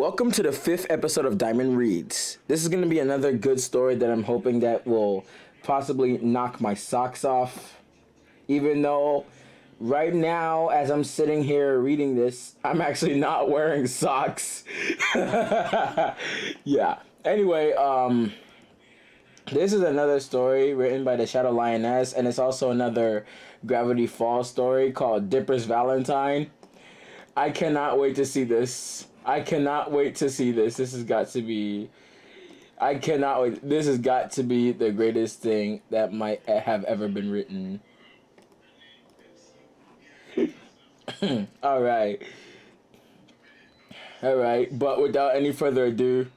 welcome to the 5th episode of Diamond Reads. This is going to be another good story that I'm hoping that will possibly knock my socks off. Even though right now, as I'm sitting here reading this, I'm actually not wearing socks. Yeah. Anyway, this is another story written by the Shadow Lioness, and it's also another Gravity Falls story called Dipper's Valentine. I cannot wait to see this. This has got to be... I cannot wait. This has got to be the greatest thing that might have ever been written. Alright, but without any further ado,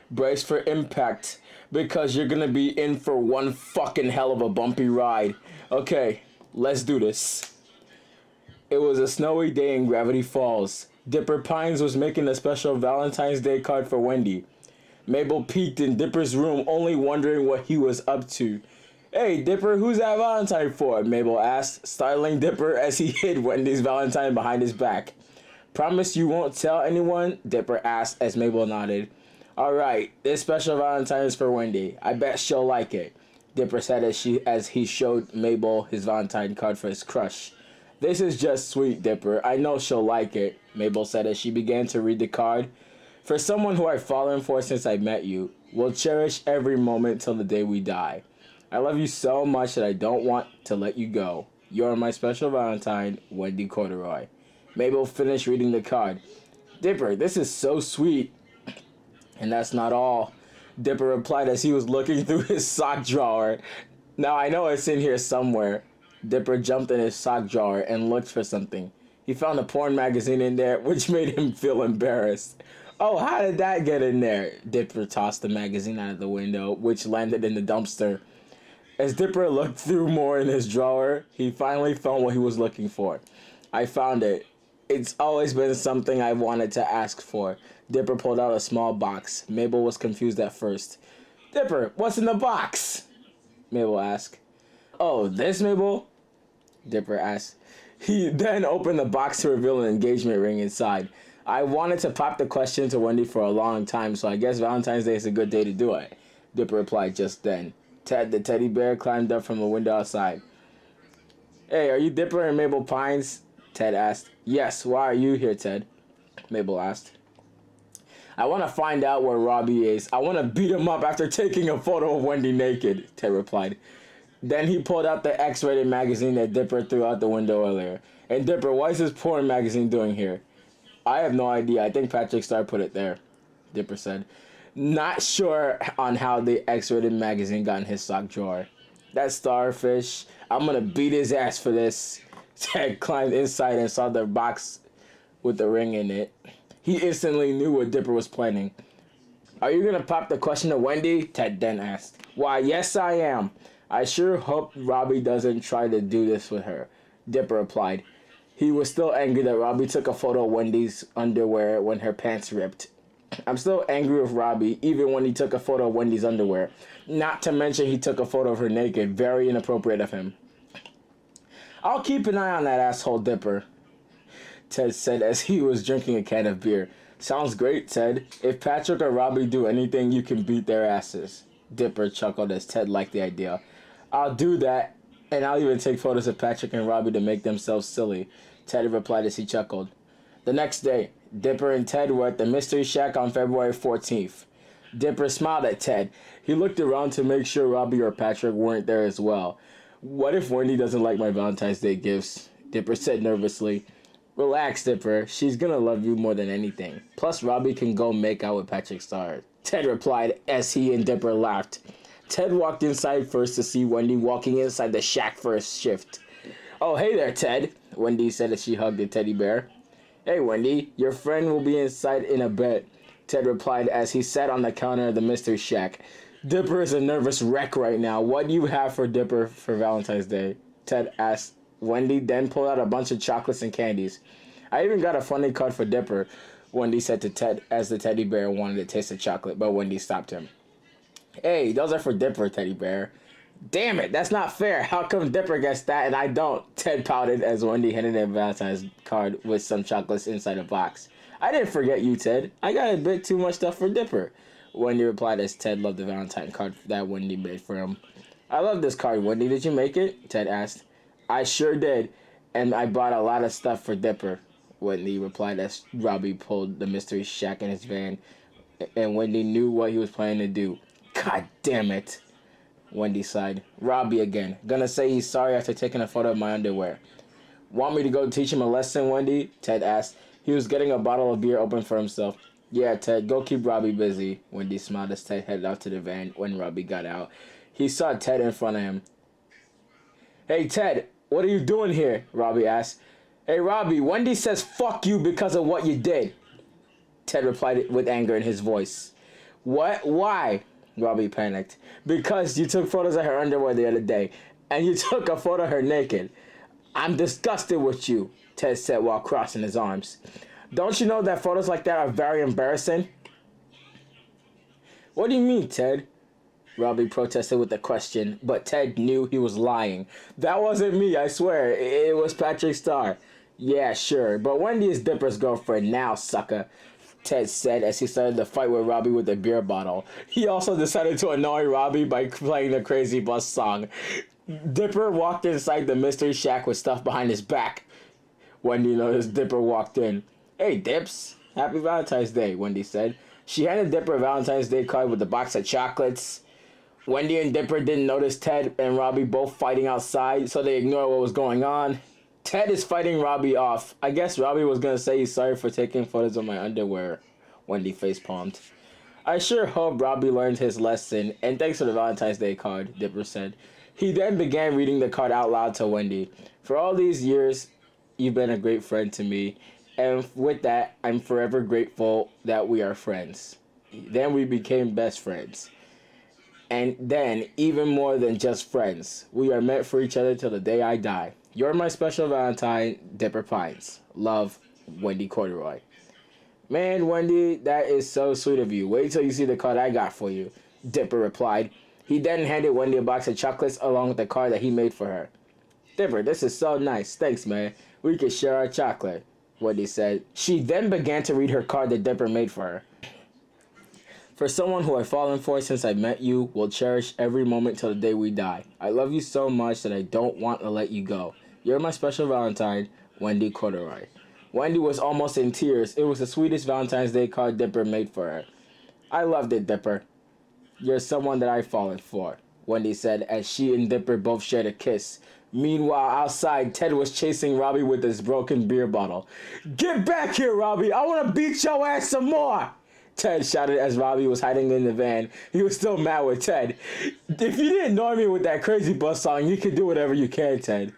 brace for impact, because you're gonna be in for one fucking hell of a bumpy ride. Okay, let's do this. It was a snowy day in Gravity Falls. Dipper Pines was making a special Valentine's Day card for Wendy. Mabel peeked in Dipper's room, only wondering what he was up to. "Hey, Dipper, who's that Valentine for?" Mabel asked, startling Dipper as he hid Wendy's Valentine behind his back. "Promise you won't tell anyone?" Dipper asked as Mabel nodded. "Alright, this special Valentine is for Wendy. I bet she'll like it," Dipper said as he showed Mabel his Valentine card for his crush. "This is just sweet, Dipper. I know she'll like it," Mabel said as she began to read the card. "For someone who I've fallen for since I met you, we'll cherish every moment till the day we die. I love you so much that I don't want to let you go. You're my special Valentine, Wendy Corduroy." Mabel finished reading the card. "Dipper, this is so sweet." "And that's not all," Dipper replied as he was looking through his sock drawer. "Now I know it's in here somewhere." Dipper jumped in his sock drawer and looked for something. He found a porn magazine in there, which made him feel embarrassed. "Oh, how did that get in there?" Dipper tossed the magazine out of the window, which landed in the dumpster. As Dipper looked through more in his drawer, he finally found what he was looking for. "I found it. It's always been something I wanted to ask for." Dipper pulled out a small box. Mabel was confused at first. "Dipper, what's in the box?" Mabel asked. "Oh, this, Mabel?" Dipper asked. He then opened the box to reveal an engagement ring inside. "I wanted to pop the question to Wendy for a long time, so I guess Valentine's Day is a good day to do it," Dipper replied just then. Ted, the teddy bear, climbed up from the window outside. "Hey, are you Dipper and Mabel Pines?" Ted asked. "Yes, why are you here, Ted?" Mabel asked. "I want to find out where Robbie is. I want to beat him up after taking a photo of Wendy naked," Ted replied. Then he pulled out the X-rated magazine that Dipper threw out the window earlier. "And Dipper, what is this porn magazine doing here?" "I have no idea. I think Patrick Star put it there," Dipper said. Not sure on how the X-rated magazine got in his sock drawer. "That starfish, I'm gonna beat his ass for this." Ted climbed inside and saw the box with the ring in it. He instantly knew what Dipper was planning. "Are you gonna pop the question to Wendy?" Ted then asked. "Why, yes I am. I sure hope Robbie doesn't try to do this with her," Dipper replied. He was still angry that Robbie took a photo of Wendy's underwear when her pants ripped. "I'm still angry with Robbie, even when he took a photo of Wendy's underwear. Not to mention he took a photo of her naked. Very inappropriate of him." "I'll keep an eye on that asshole, Dipper," Ted said as he was drinking a can of beer. "Sounds great, Ted. If Patrick or Robbie do anything, you can beat their asses." Dipper chuckled as Ted liked the idea. "I'll do that, and I'll even take photos of Patrick and Robbie to make themselves silly," Ted replied as he chuckled. The next day, Dipper and Ted were at the Mystery Shack on February 14th. Dipper smiled at Ted. He looked around to make sure Robbie or Patrick weren't there as well. "What if Wendy doesn't like my Valentine's Day gifts?" Dipper said nervously. "Relax, Dipper. She's gonna love you more than anything. Plus, Robbie can go make out with Patrick Star," Ted replied as he and Dipper laughed. Ted walked inside first to see Wendy walking inside the shack for a shift. "Oh, hey there, Ted," Wendy said as she hugged the teddy bear. "Hey, Wendy, your friend will be inside in a bit," Ted replied as he sat on the counter of the Mystery Shack. "Dipper is a nervous wreck right now. What do you have for Dipper for Valentine's Day?" Ted asked. Wendy then pulled out a bunch of chocolates and candies. "I even got a funny card for Dipper," Wendy said to Ted as the teddy bear wanted to taste the chocolate, but Wendy stopped him. "Hey, those are for Dipper, teddy bear." "Damn it, that's not fair. How come Dipper gets that and I don't?" Ted pouted as Wendy handed him a Valentine's card with some chocolates inside a box. I didn't forget you, Ted. I got a bit too much stuff for Dipper. Wendy replied as Ted loved the Valentine card that Wendy made for him. I love this card, Wendy. Did you make it? Ted asked. I sure did, and I bought a lot of stuff for Dipper, Wendy replied as Robbie pulled the mystery shack in his van, and Wendy knew what he was planning to do. God damn it, Wendy sighed. Robbie again. Gonna say he's sorry after taking a photo of my underwear. Want me to go teach him a lesson, Wendy? Ted asked. He was getting a bottle of beer open for himself. Yeah, Ted, go keep Robbie busy. Wendy smiled as Ted headed out to the van when Robbie got out. He saw Ted in front of him. Hey, Ted, what are you doing here? Robbie asked. Hey, Robbie, Wendy says fuck you because of what you did. Ted replied with anger in his voice. What? Why? Robbie panicked. Because you took photos of her underwear the other day, and you took a photo of her naked. I'm disgusted with you, Ted said while crossing his arms. Don't you know that photos like that are very embarrassing? What do you mean, Ted? Robbie protested with a question, but Ted knew he was lying. That wasn't me, I swear. It was Patrick Starr. Yeah, sure, but Wendy is Dipper's girlfriend now, sucker, Ted said as he started to fight with Robbie with a beer bottle. He also decided to annoy Robbie by playing the Crazy Bus song. Dipper walked inside the mystery shack with stuff behind his back. Wendy noticed Dipper walked in. Hey, Dips. Happy Valentine's Day, Wendy said. She handed Dipper a Valentine's Day card with a box of chocolates. Wendy and Dipper didn't notice Ted and Robbie both fighting outside, so they ignored what was going on. Ted is fighting Robbie off. I guess Robbie was going to say he's sorry for taking photos of my underwear. Wendy facepalmed. I sure hope Robbie learned his lesson, and thanks for the Valentine's Day card, Dipper said. He then began reading the card out loud to Wendy. For all these years, you've been a great friend to me, and with that, I'm forever grateful that we are friends. Then we became best friends. And then, even more than just friends, we are meant for each other till the day I die. You're my special Valentine, Dipper Pines. Love, Wendy Corduroy. Man, Wendy, that is so sweet of you. Wait till you see the card I got for you, Dipper replied. He then handed Wendy a box of chocolates along with the card that he made for her. Dipper, this is so nice. Thanks, man. We can share our chocolate, Wendy said. She then began to read her card that Dipper made for her. For someone who I've fallen for since I met you, will cherish every moment till the day we die. I love you so much that I don't want to let you go. You're my special Valentine, Wendy Corduroy. Wendy was almost in tears. It was the sweetest Valentine's Day card Dipper made for her. I loved it, Dipper. You're someone that I've fallen for, Wendy said as she and Dipper both shared a kiss. Meanwhile, outside, Ted was chasing Robbie with his broken beer bottle. Get back here, Robbie! I want to beat your ass some more! Ted shouted as Robbie was hiding in the van. He was still mad with Ted. If you didn't annoy me with that Crazy Bus song, you can do whatever you can, Ted,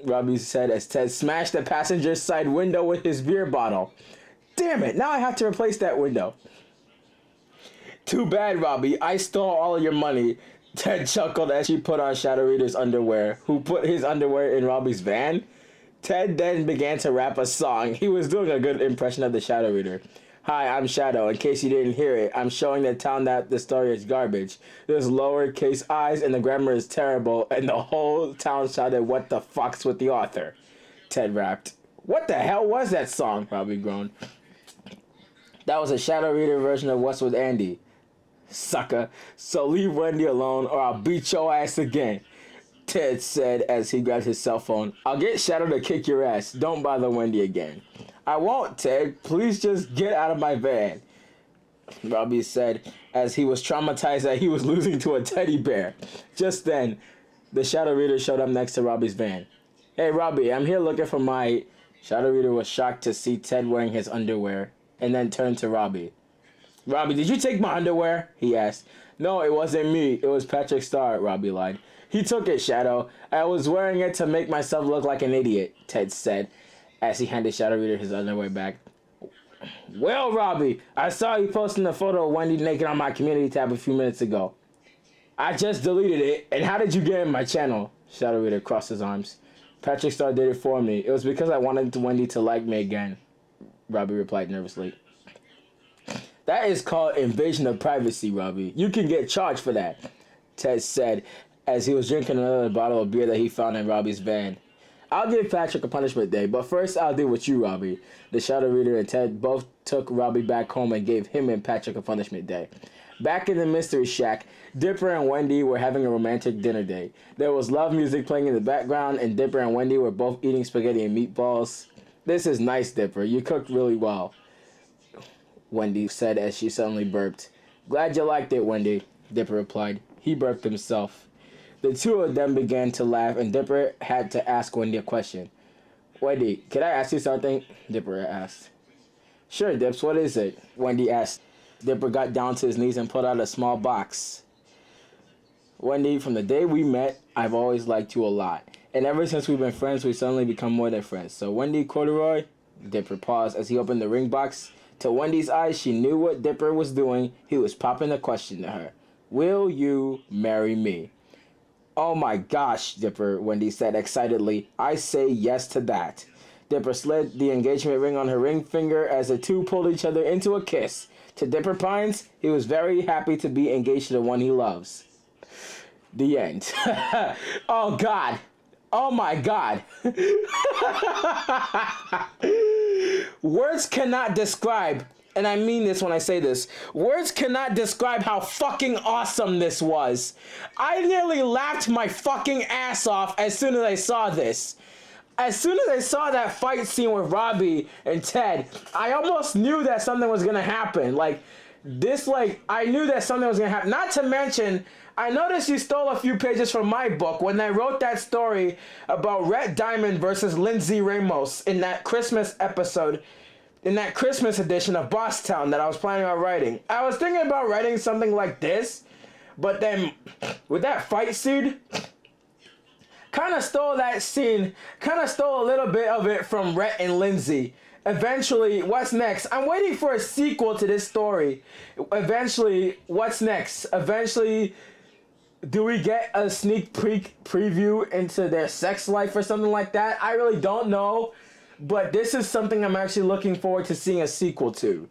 Robbie said as Ted smashed the passenger side window with his beer bottle. Damn it, now I have to replace that window. Too bad, Robbie. I stole all of your money. Ted chuckled as she put on Shadow Reader's underwear, who put his underwear in Robbie's van. Ted then began to rap a song. He was doing a good impression of the Shadow Reader. Hi, I'm Shadow. In case you didn't hear it, I'm showing the town that the story is garbage. There's lowercase i's and the grammar is terrible, and the whole town shouted, what the fuck's with the author? Ted rapped. What the hell was that song? Robbie groaned. That was a Shadow Reader version of What's with Andy. Sucker. So leave Wendy alone or I'll beat your ass again, Ted said as he grabbed his cell phone. I'll get Shadow to kick your ass. Don't bother Wendy again. I won't, Ted. Please just get out of my van, Robbie said as he was traumatized that he was losing to a teddy bear. Just then, the Shadow Reader showed up next to Robbie's van. Hey, Robbie, I'm here looking for my... Shadow Reader was shocked to see Ted wearing his underwear and then turned to Robbie. Robbie, did you take my underwear? He asked. No, it wasn't me. It was Patrick Starr, Robbie lied. He took it, Shadow. I was wearing it to make myself look like an idiot, Ted said as he handed Shadow Reader his underwear back. Well, Robbie, I saw you posting a photo of Wendy naked on my community tab a few minutes ago. I just deleted it, and how did you get in my channel? Shadow Reader crossed his arms. Patrick Starr did it for me. It was because I wanted Wendy to like me again, Robbie replied nervously. That is called invasion of privacy, Robbie. You can get charged for that, Ted said as he was drinking another bottle of beer that he found in Robbie's van. I'll give Patrick a punishment day, but first I'll deal with you, Robbie. The Shadow Reader and Ted both took Robbie back home and gave him and Patrick a punishment day. Back in the Mystery Shack, Dipper and Wendy were having a romantic dinner date. There was love music playing in the background, and Dipper and Wendy were both eating spaghetti and meatballs. This is nice, Dipper. You cooked really well, Wendy said as she suddenly burped. Glad you liked it, Wendy, Dipper replied. He burped himself. The two of them began to laugh, and Dipper had to ask Wendy a question. Wendy, can I ask you something? Dipper asked. Sure, Dips, what is it? Wendy asked. Dipper got down to his knees and pulled out a small box. Wendy, from the day we met, I've always liked you a lot. And ever since we've been friends, we've suddenly become more than friends. So Wendy Corduroy, Dipper paused as he opened the ring box. To Wendy's eyes, she knew what Dipper was doing. He was popping a question to her. Will you marry me? Oh my gosh, Dipper, Wendy said excitedly. I say yes to that. Dipper slid the engagement ring on her ring finger as the two pulled each other into a kiss. To Dipper Pines, he was very happy to be engaged to the one he loves. The end. Oh God. Oh my God. Words cannot describe, and I mean this when I say this, words cannot describe how fucking awesome this was. I nearly laughed my fucking ass off as soon as I saw this. As soon as I saw that fight scene with Robbie and Ted, I almost knew that something was gonna happen. I knew that something was gonna happen. Not to mention, I noticed you stole a few pages from my book when I wrote that story about Red Diamond versus Lindsay Ramos in that Christmas episode, in that Christmas edition of Bosstown that I was planning on writing. I was thinking about writing something like this, but then with that fight scene, kind of stole a little bit of it from Rhett and Lindsay. Eventually, what's next? I'm waiting for a sequel to this story. Eventually, what's next? Eventually, do we get a sneak preview into their sex life or something like that? I really don't know, but this is something I'm actually looking forward to seeing a sequel to.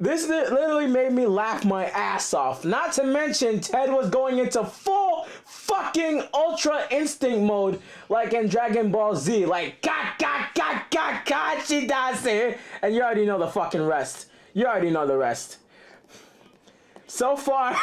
This literally made me laugh my ass off. Not to mention, Ted was going into full fucking Ultra Instinct mode, like in Dragon Ball Z. Like, she does it. And you already know the fucking rest. You already know the rest. So far,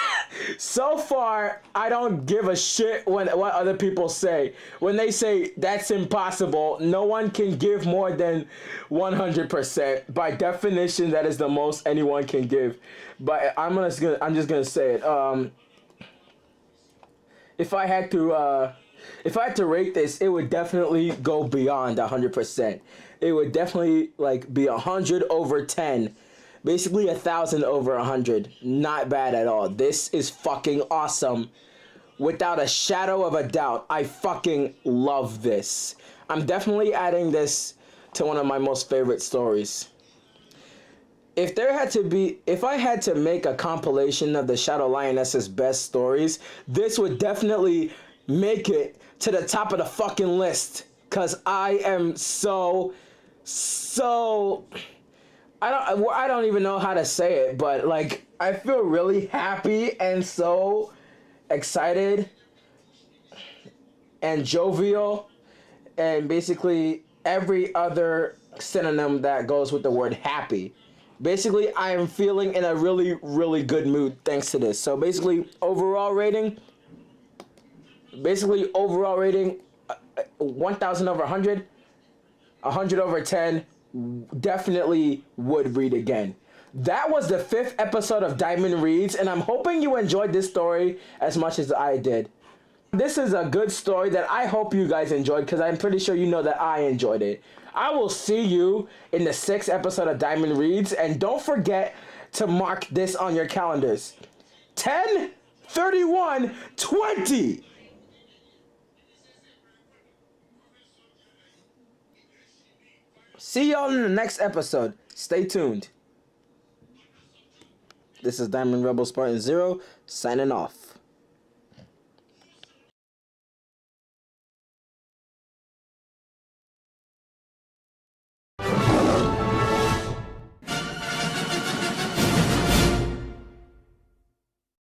I don't give a shit what other people say. When they say that's impossible, no one can give more than 100%. By definition, that is the most anyone can give. But I'm just gonna say it. If I had to rate this, it would definitely go beyond 100%. It would definitely be 100 over 10. Basically 1,000 over 100. Not bad at all. This is fucking awesome. Without a shadow of a doubt, I fucking love this. I'm definitely adding this to one of my most favorite stories. If I had to make a compilation of the Shadow Lioness's best stories, this would definitely make it to the top of the fucking list. Cause I am so I don't even know how to say it, but I feel really happy and so excited and jovial and basically every other synonym that goes with the word happy. Basically, I am feeling in a really, really good mood thanks to this. So basically, overall rating, 1,000 over 100, 100 over 10, definitely would read again. That was the 5th episode of Diamond Reads, and I'm hoping you enjoyed this story as much as I did. This is a good story that I hope you guys enjoyed, because I'm pretty sure you know that I enjoyed it. I will see you in the 6th episode of Diamond Reads, and don't forget to mark this on your calendars. 10/31/20. See y'all in the next episode. Stay tuned. This is Diamond Rebel Spartan Zero, signing off.